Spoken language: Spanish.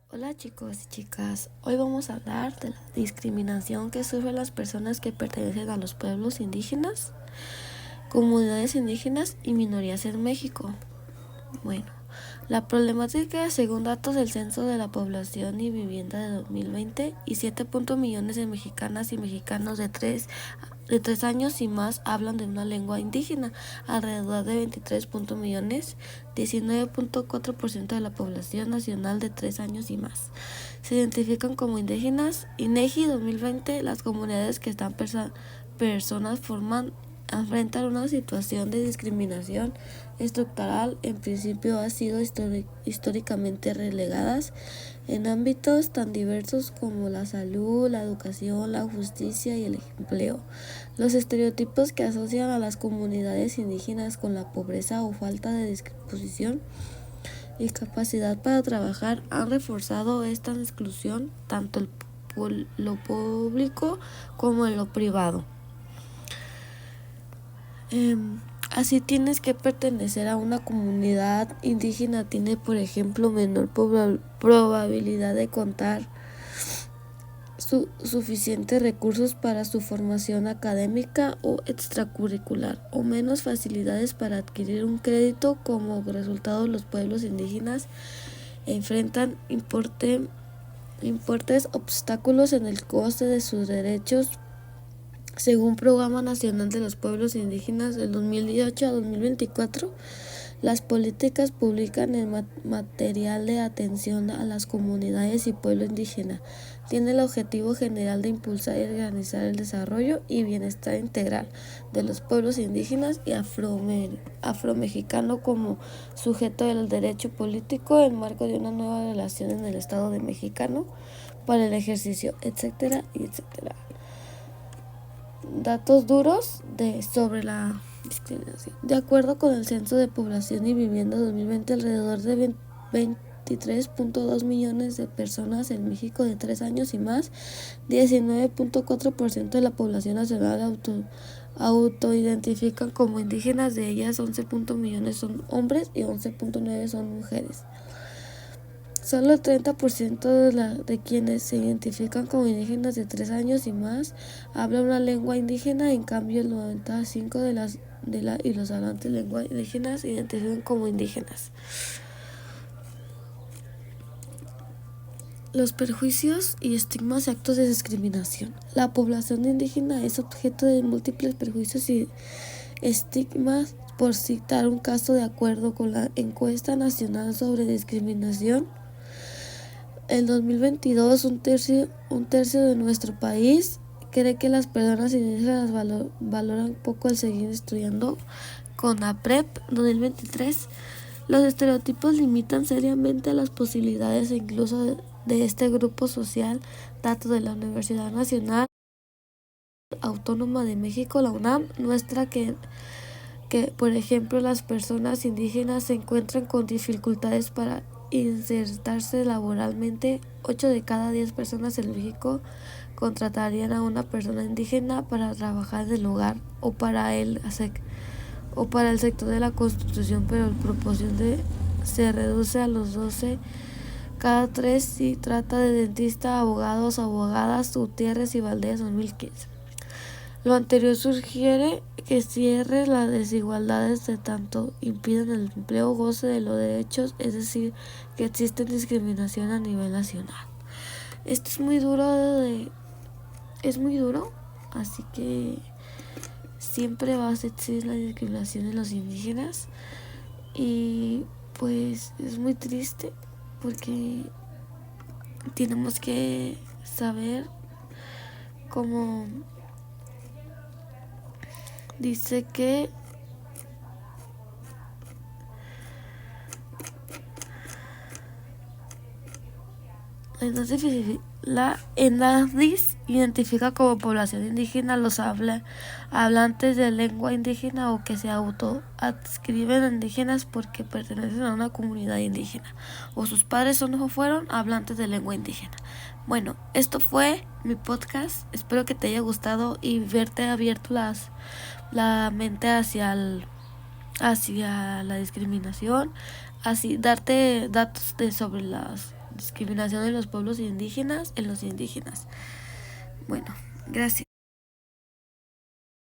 Hola chicos y chicas, hoy vamos a hablar de la discriminación que sufren las personas que pertenecen a los pueblos indígenas, comunidades indígenas y minorías en México. Bueno, la problemática según datos del Censo de la Población y Vivienda de 2020 y 7 millones de mexicanas y mexicanos de 3 años y más hablan de una lengua indígena, alrededor de 23 millones, 19.4% de la población nacional de 3 años y más. Se identifican como indígenas. INEGI 2020, las comunidades que están personas forman enfrentan una situación de discriminación estructural, en principio ha sido históricamente relegadas en ámbitos tan diversos como la salud, la educación, la justicia y el empleo. Los estereotipos que asocian a las comunidades indígenas con la pobreza o falta de disposición y capacidad para trabajar han reforzado esta exclusión tanto en lo público como en lo privado. Así tienes que pertenecer a una comunidad indígena tiene, por ejemplo, menor probabilidad de contar suficientes recursos para su formación académica o extracurricular, o menos facilidades para adquirir un crédito. Como resultado, los pueblos indígenas enfrentan importantes obstáculos en el coste de sus derechos. Según Programa Nacional de los Pueblos Indígenas del 2018 a 2024, las políticas públicas en material de atención a las comunidades y pueblo indígena tiene el objetivo general de impulsar y organizar el desarrollo y bienestar integral de los pueblos indígenas y afromexicano como sujeto del derecho político en marco de una nueva relación en el Estado de Mexicano para el ejercicio, etcétera, etcétera. Datos duros sobre la discriminación. De acuerdo con el Censo de Población y Vivienda 2020, alrededor de 23.2 millones de personas en México de 3 años y más, 19.4% de la población nacional autoidentifican como indígenas. De ellas, 11 millones son hombres y 11.9 son mujeres. Solo el 30% de quienes se identifican como indígenas de 3 años y más habla una lengua indígena. En cambio, el 95% y los hablantes de lengua indígena se identifican como indígenas. Los perjuicios y estigmas y actos de discriminación. La población indígena es objeto de múltiples perjuicios y estigmas. Por citar un caso, de acuerdo con la Encuesta Nacional sobre Discriminación, en 2022, un tercio de nuestro país cree que las personas indígenas valoran poco el seguir estudiando. Con APREP 2023, los estereotipos limitan seriamente las posibilidades incluso de este grupo social. Datos de la Universidad Nacional Autónoma de México, la UNAM, muestra que por ejemplo, las personas indígenas se encuentran con dificultades para insertarse laboralmente. 8 de cada 10 personas en México contratarían a una persona indígena para trabajar en el hogar o para el sector de la construcción, pero la proporción se reduce a los 12 cada 3 si trata de dentista, abogados, abogadas. Gutiérrez y Valdés 2015. Lo anterior sugiere que cierre las desigualdades de tanto impiden el empleo, goce de los derechos, es decir, que existe discriminación a nivel nacional. Esto es muy duro, así que siempre va a existir la discriminación de los indígenas y pues es muy triste porque tenemos que saber cómo dice que la ENADIS identifica como población indígena los hablantes de lengua indígena o que se autoadscriben indígenas porque pertenecen a una comunidad indígena o sus padres son o fueron hablantes de lengua indígena. Bueno, esto fue mi podcast. Espero que te haya gustado y verte abierto la mente hacia la discriminación, así darte datos sobre Discriminación de los pueblos indígenas en los indígenas. Bueno, gracias.